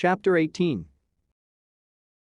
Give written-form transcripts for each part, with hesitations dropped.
Chapter 18.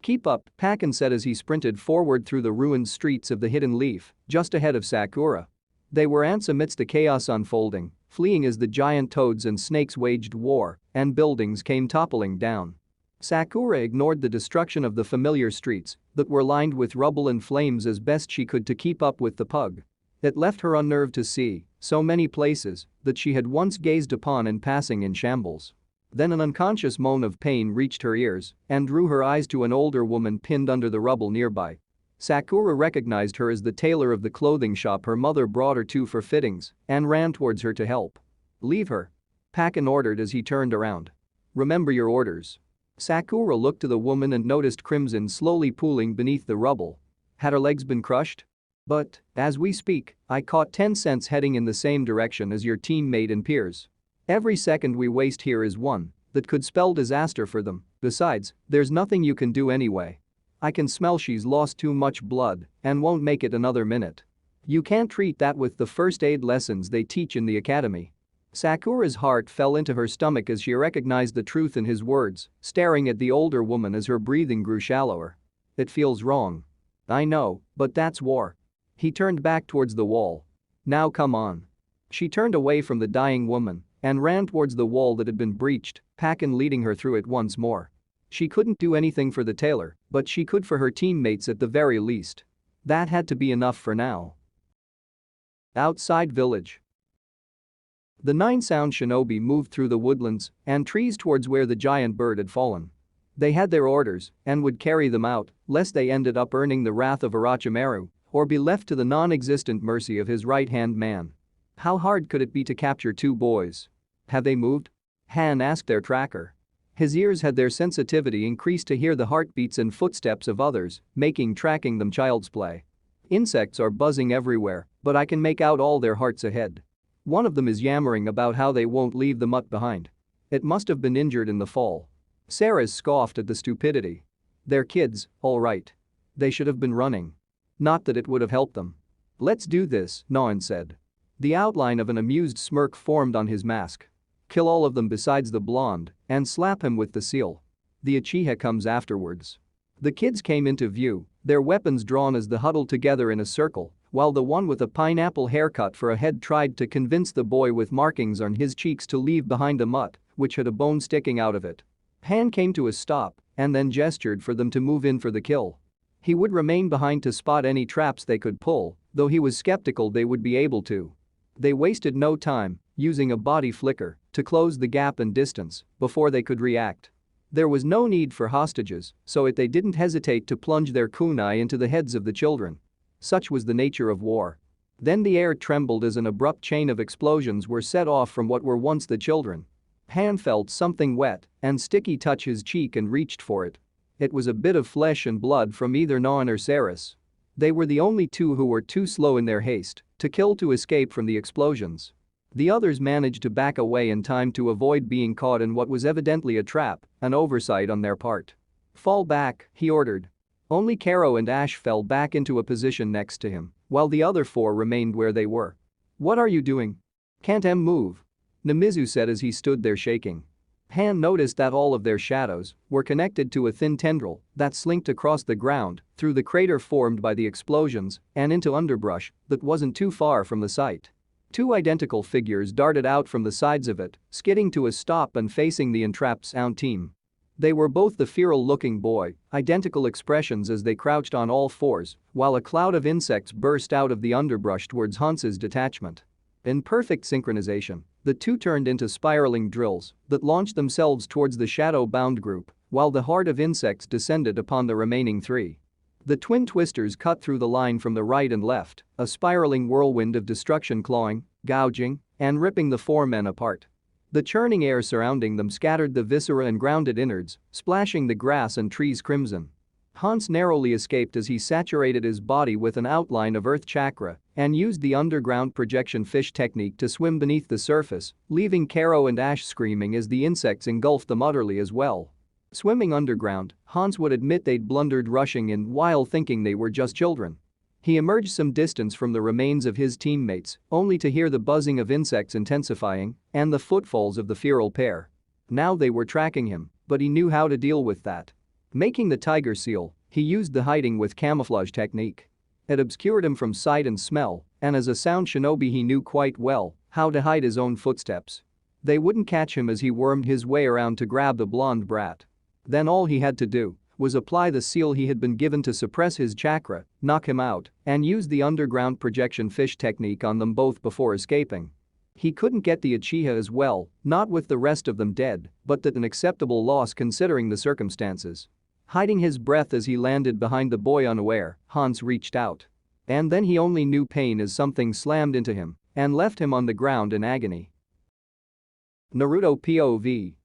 Keep up, Pakin said as he sprinted forward through the ruined streets of the Hidden Leaf, just ahead of Sakura. They were ants amidst the chaos unfolding, fleeing as the giant toads and snakes waged war, and buildings came toppling down. Sakura ignored the destruction of the familiar streets that were lined with rubble and flames as best she could to keep up with the pug. It left her unnerved to see so many places that she had once gazed upon in passing in shambles. Then an unconscious moan of pain reached her ears and drew her eyes to an older woman pinned under the rubble nearby. Sakura recognized her as the tailor of the clothing shop her mother brought her to for fittings and ran towards her to help. "Leave her," Pakin ordered as he turned around. "Remember your orders." Sakura looked to the woman and noticed crimson slowly pooling beneath the rubble. Had her legs been crushed? "But, as we speak, I caught 10 cents heading in the same direction as your teammate and peers. Every second we waste here is one that could spell disaster for them. Besides, there's nothing you can do anyway. I can smell she's lost too much blood and won't make it another minute. You can't treat that with the first aid lessons they teach in the academy." Sakura's heart fell into her stomach as she recognized the truth in his words, staring at the older woman as her breathing grew shallower. "It feels wrong. I know, but that's war." He turned back towards the wall. "Now come on." She turned away from the dying woman and ran towards the wall that had been breached, Pakin leading her through it once more. She couldn't do anything for the tailor, but she could for her teammates at the very least. That had to be enough for now. Outside village. The 9-sound shinobi moved through the woodlands and trees towards where the giant bird had fallen. They had their orders and would carry them out lest they ended up earning the wrath of Orochimaru or be left to the non-existent mercy of his right-hand man. How hard could it be to capture 2 boys? "Have they moved?" Han asked their tracker. His ears had their sensitivity increased to hear the heartbeats and footsteps of others, making tracking them child's play. "Insects are buzzing everywhere, but I can make out all their hearts ahead. One of them is yammering about how they won't leave the mutt behind. It must have been injured in the fall." Sarah scoffed at the stupidity. "They're kids, all right. They should have been running. Not that it would have helped them." "Let's do this," Naon said. The outline of an amused smirk formed on his mask. "Kill all of them besides the blonde and slap him with the seal. The Uchiha comes afterwards." The kids came into view, their weapons drawn as they huddled together in a circle, while the one with a pineapple haircut for a head tried to convince the boy with markings on his cheeks to leave behind the mutt, which had a bone sticking out of it. Han came to a stop and then gestured for them to move in for the kill. He would remain behind to spot any traps they could pull, though he was skeptical they would be able to. They wasted no time, using a body flicker to close the gap in distance before they could react. There was no need for hostages, so they didn't hesitate to plunge their kunai into the heads of the children. Such was the nature of war. Then the air trembled as an abrupt chain of explosions were set off from what were once the children. Han felt something wet and sticky touch his cheek and reached for it. It was a bit of flesh and blood from either Naon or Saris. They were the only 2 who were too slow in their haste to kill to escape from the explosions. The others managed to back away in time to avoid being caught in what was evidently a trap, an oversight on their part. "Fall back," he ordered. Only Karo and Ash fell back into a position next to him, while the other 4 remained where they were. "What are you doing? Can't move?" Namizu said as he stood there shaking. Han noticed that all of their shadows were connected to a thin tendril that slinked across the ground through the crater formed by the explosions and into underbrush that wasn't too far from the site. 2 identical figures darted out from the sides of it, skidding to a stop and facing the entrapped sound team. They were both the feral-looking boy, identical expressions as they crouched on all 4s, while a cloud of insects burst out of the underbrush towards Hans's detachment. In perfect synchronization, the 2 turned into spiraling drills that launched themselves towards the shadow-bound group, while the horde of insects descended upon the remaining 3. The twin twisters cut through the line from the right and left, a spiraling whirlwind of destruction clawing, gouging, and ripping the 4 men apart. The churning air surrounding them scattered the viscera and grounded innards, splashing the grass and trees crimson. Hans narrowly escaped as he saturated his body with an outline of earth chakra and used the underground projection fish technique to swim beneath the surface, leaving Karo and Ash screaming as the insects engulfed them utterly as well. Swimming underground, Hans would admit they'd blundered rushing in while thinking they were just children. He emerged some distance from the remains of his teammates, only to hear the buzzing of insects intensifying and the footfalls of the feral pair. Now they were tracking him, But he knew how to deal with that. Making the tiger seal, he used the hiding with camouflage technique. It obscured him from sight and smell, and as a sound shinobi he knew quite well how to hide his own footsteps. They wouldn't catch him as he wormed his way around to grab the blonde brat. Then all he had to do was apply the seal he had been given to suppress his chakra, knock him out, and use the underground projection fish technique on them both before escaping. He couldn't get the Uchiha as well, not with the rest of them dead, but that an acceptable loss considering the circumstances. Hiding his breath as he landed behind the boy unaware, Hans reached out. And then he only knew pain as something slammed into him and left him on the ground in agony. Naruto POV.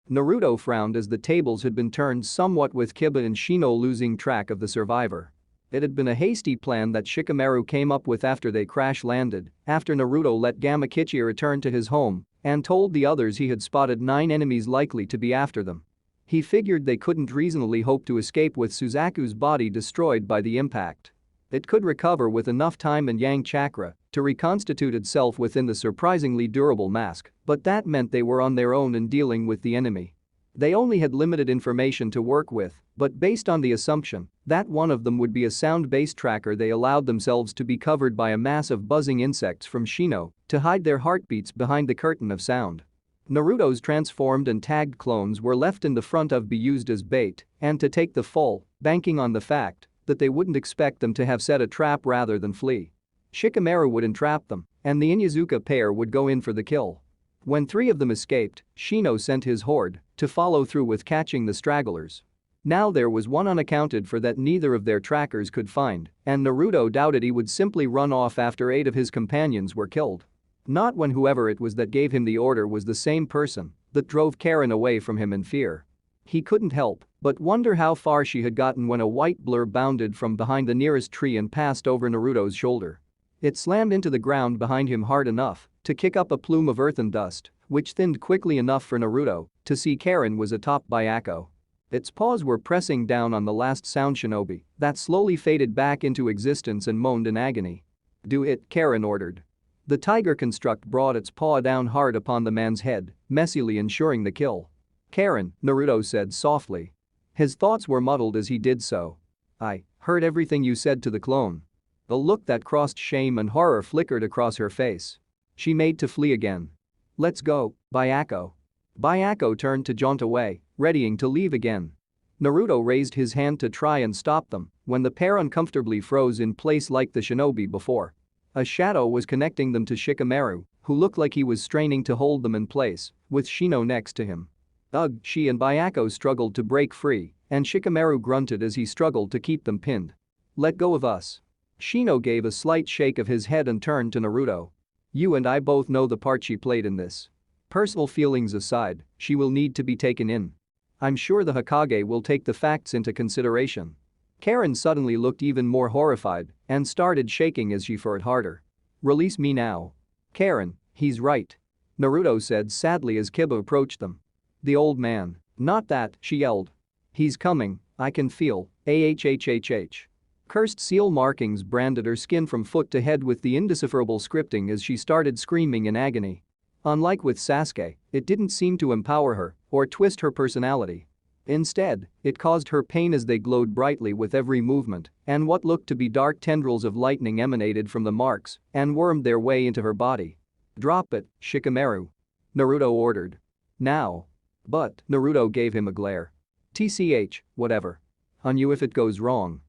Naruto frowned as the tables had been turned somewhat with Kiba and Shino losing track of the survivor. It had been a hasty plan that Shikamaru came up with after they crash-landed, after Naruto let Gamakichi return to his home and told the others he had spotted 9 enemies likely to be after them. He figured they couldn't reasonably hope to escape with Suzaku's body destroyed by the impact. It could recover with enough time and yang chakra to reconstitute itself within the surprisingly durable mask, but that meant they were on their own in dealing with the enemy. They only had limited information to work with, but based on the assumption that one of them would be a sound-based tracker, they allowed themselves to be covered by a mass of buzzing insects from Shino to hide their heartbeats behind the curtain of sound. Naruto's transformed and tagged clones were left in the front to be used as bait and to take the fall, banking on the fact that they wouldn't expect them to have set a trap rather than flee. Shikamaru would entrap them, and the Inyazuka pair would go in for the kill. When 3 of them escaped, Shino sent his horde to follow through with catching the stragglers. Now there was one unaccounted for that neither of their trackers could find, and Naruto doubted he would simply run off after 8 of his companions were killed. Not when whoever it was that gave him the order was the same person that drove Karen away from him in fear. He couldn't help but wonder how far she had gotten when a white blur bounded from behind the nearest tree and passed over Naruto's shoulder. It slammed into the ground behind him hard enough to kick up a plume of earth and dust, which thinned quickly enough for Naruto to see Karen was atop Byakko. Its paws were pressing down on the last sound shinobi that slowly faded back into existence and moaned in agony. "Do it," Karen ordered. The tiger construct brought its paw down hard upon the man's head, messily ensuring the kill. "Karen," Naruto said softly. His thoughts were muddled as he did so. "I heard everything you said to the clone." A look that crossed shame and horror flickered across her face. She made to flee again. "Let's go, Byakko." Byakko turned to jaunt away, readying to leave again. Naruto raised his hand to try and stop them when the pair uncomfortably froze in place like the shinobi before. A shadow was connecting them to Shikamaru, who looked like he was straining to hold them in place, with Shino next to him. Ugh, she and Byakko struggled to break free, and Shikamaru grunted as he struggled to keep them pinned. "Let go of us." Shino gave a slight shake of his head and turned to Naruto. "You and I both know the part she played in this. Personal feelings aside, she will need to be taken in. I'm sure the Hokage will take the facts into consideration." Karen suddenly looked even more horrified and started shaking as she fought harder. "Release me now." "Karen, he's right," Naruto said sadly as Kiba approached them. "The old man. Not that," she yelled. "He's coming, I can feel, ahhhh." Cursed seal markings branded her skin from foot to head with the indecipherable scripting as she started screaming in agony. Unlike with Sasuke, it didn't seem to empower her or twist her personality. Instead, it caused her pain as they glowed brightly with every movement, and what looked to be dark tendrils of lightning emanated from the marks and wormed their way into her body. "Drop it, Shikamaru," Naruto ordered. "Now." But Naruto gave him a glare. "Tch, whatever. On you if it goes wrong."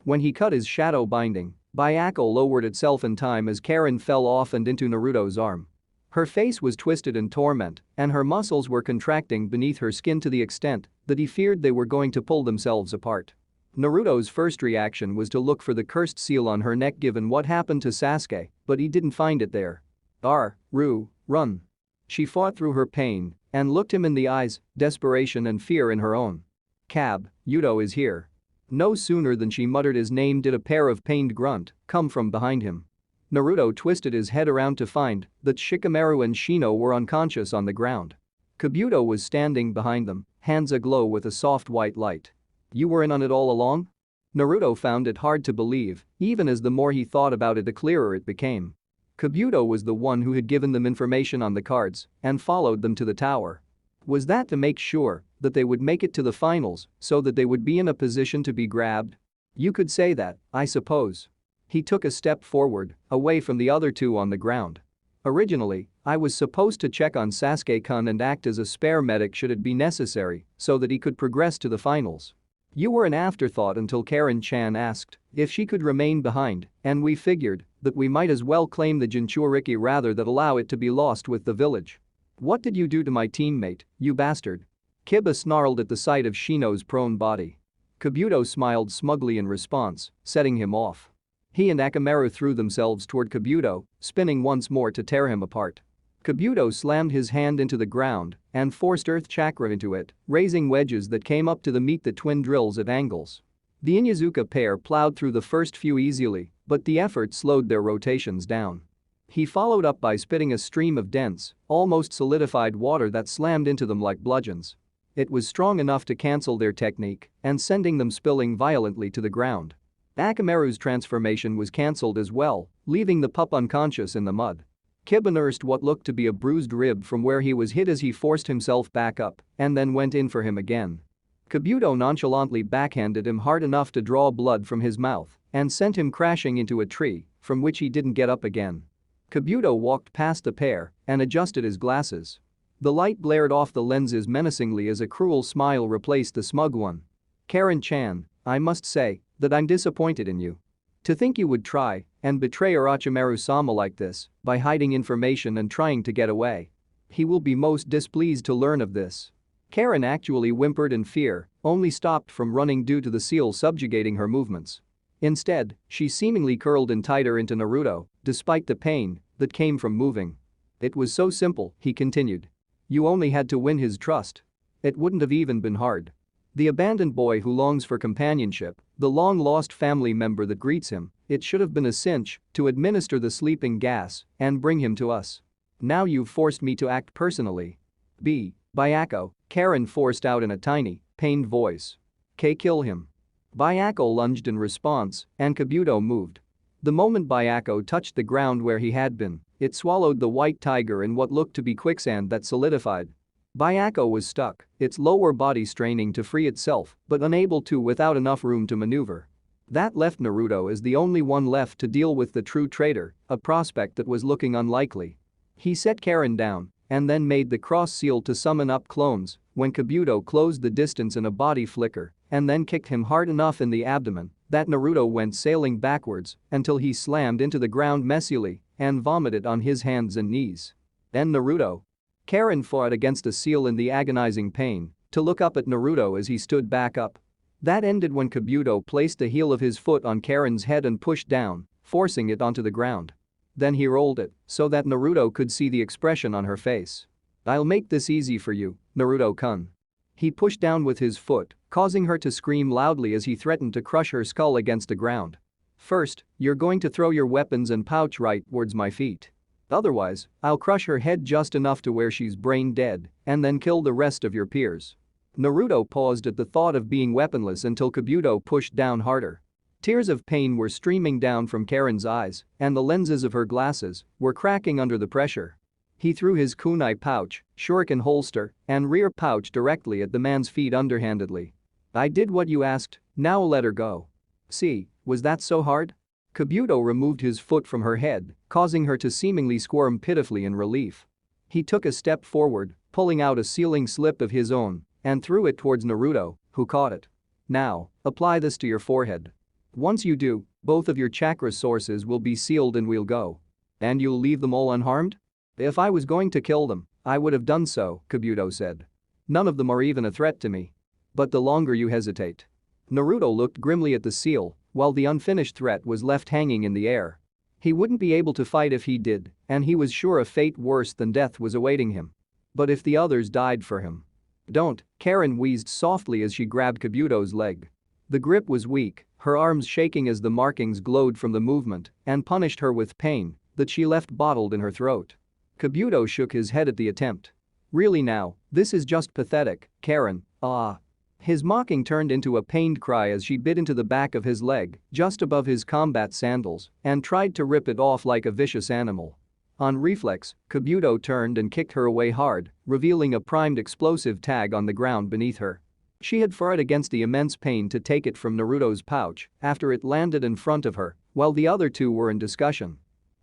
When he cut his shadow binding, Byakko lowered itself in time as Karen fell off and into Naruto's arm. Her face was twisted in torment, and her muscles were contracting beneath her skin to the extent that he feared they were going to pull themselves apart. Naruto's first reaction was to look for the cursed seal on her neck given what happened to Sasuke, but he didn't find it there. Run." She fought through her pain and looked him in the eyes, desperation and fear in her own. "Cab, Yudo is here." No sooner than she muttered his name did a pair of pained grunt come from behind him. Naruto twisted his head around to find that Shikamaru and Shino were unconscious on the ground. Kabuto was standing behind them, hands aglow with a soft white light. "You were in on it all along?" Naruto found it hard to believe, even as the more he thought about it the clearer it became. Kabuto was the one who had given them information on the cards and followed them to the tower. Was that to make sure that they would make it to the finals so that they would be in a position to be grabbed? You could say that, I suppose. He took a step forward, away from the other two on the ground. Originally, I was supposed to check on Sasuke-kun and act as a spare medic should it be necessary so that he could progress to the finals. You were an afterthought until Karen-chan asked if she could remain behind, and we figured that we might as well claim the Jinchuriki rather than allow it to be lost with the village. What did you do to my teammate, you bastard? Kiba snarled at the sight of Shino's prone body. Kabuto smiled smugly in response, setting him off. He and Akamaru threw themselves toward Kabuto, spinning once more to tear him apart. Kabuto slammed his hand into the ground and forced earth chakra into it, raising wedges that came up to meet the twin drills at angles. The Inyazuka pair plowed through the first few easily, but the effort slowed their rotations down. He followed up by spitting a stream of dense, almost solidified water that slammed into them like bludgeons. It was strong enough to cancel their technique and sending them spilling violently to the ground. Akamaru's transformation was cancelled as well, leaving the pup unconscious in the mud. Kiba nursed what looked to be a bruised rib from where he was hit as he forced himself back up and then went in for him again. Kabuto nonchalantly backhanded him hard enough to draw blood from his mouth and sent him crashing into a tree, from which he didn't get up again. Kabuto walked past the pair and adjusted his glasses. The light blared off the lenses menacingly as a cruel smile replaced the smug one. Karen-chan, I must say that I'm disappointed in you. To think you would try and betray Orochimaru-sama like this by hiding information and trying to get away. He will be most displeased to learn of this. Karen actually whimpered in fear, only stopped from running due to the seal subjugating her movements. Instead, she seemingly curled in tighter into Naruto, despite the pain that came from moving. It was so simple, he continued. You only had to win his trust. It wouldn't have even been hard. The abandoned boy who longs for companionship, the long-lost family member that greets him, it should have been a cinch to administer the sleeping gas and bring him to us. Now you've forced me to act personally. Byako, Karen forced out in a tiny, pained voice. Kill him. Byako lunged in response, and Kabuto moved. The moment Byako touched the ground where he had been, it swallowed the white tiger in what looked to be quicksand that solidified. Byako was stuck, its lower body straining to free itself but unable to without enough room to maneuver. That left Naruto as the only one left to deal with the true traitor, a prospect that was looking unlikely. He set Karen down and then made the cross seal to summon up clones when Kabuto closed the distance in a body flicker and then kicked him hard enough in the abdomen that Naruto went sailing backwards until he slammed into the ground messily and vomited on his hands and knees. Then Naruto. Karen fought against a seal in the agonizing pain to look up at Naruto as he stood back up. That ended when Kabuto placed the heel of his foot on Karen's head and pushed down, forcing it onto the ground. Then he rolled it so that Naruto could see the expression on her face. I'll make this easy for you, Naruto-kun. He pushed down with his foot, causing her to scream loudly as he threatened to crush her skull against the ground. First, you're going to throw your weapons and pouch right towards my feet. Otherwise, I'll crush her head just enough to where she's brain dead and then kill the rest of your peers. Naruto paused at the thought of being weaponless until Kabuto pushed down harder. Tears of pain were streaming down from Karen's eyes and the lenses of her glasses were cracking under the pressure. He threw his kunai pouch, shuriken holster, and rear pouch directly at the man's feet underhandedly. I did what you asked, now let her go. See, was that so hard? Kabuto removed his foot from her head, causing her to seemingly squirm pitifully in relief. He took a step forward, pulling out a sealing slip of his own, and threw it towards Naruto, who caught it. Now, apply this to your forehead. Once you do, both of your chakra sources will be sealed and we'll go. And you'll leave them all unharmed? If I was going to kill them, I would have done so, Kabuto said. None of them are even a threat to me. But the longer you hesitate. Naruto looked grimly at the seal, while the unfinished threat was left hanging in the air. He wouldn't be able to fight if he did, and he was sure a fate worse than death was awaiting him. But if the others died for him. Don't, Karen wheezed softly as she grabbed Kabuto's leg. The grip was weak, her arms shaking as the markings glowed from the movement and punished her with pain that she left bottled in her throat. Kabuto shook his head at the attempt. Really now, this is just pathetic, Karen, ah. His mocking turned into a pained cry as she bit into the back of his leg, just above his combat sandals, and tried to rip it off like a vicious animal. On reflex, Kabuto turned and kicked her away hard, revealing a primed explosive tag on the ground beneath her. She had fought against the immense pain to take it from Naruto's pouch after it landed in front of her, while the other two were in discussion.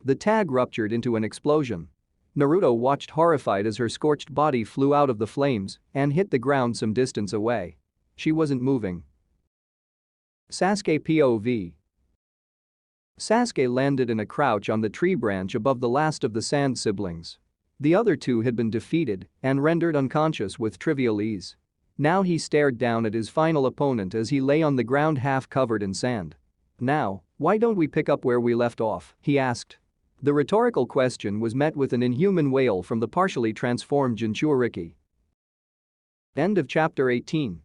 The tag ruptured into an explosion. Naruto watched horrified as her scorched body flew out of the flames and hit the ground some distance away. She wasn't moving. Sasuke POV. Sasuke landed in a crouch on the tree branch above the last of the Sand siblings. The other two had been defeated and rendered unconscious with trivial ease. Now he stared down at his final opponent as he lay on the ground half covered in sand. "Now, why don't we pick up where we left off?" he asked. The rhetorical question was met with an inhuman wail from the partially transformed Jinchuriki. End of chapter 18.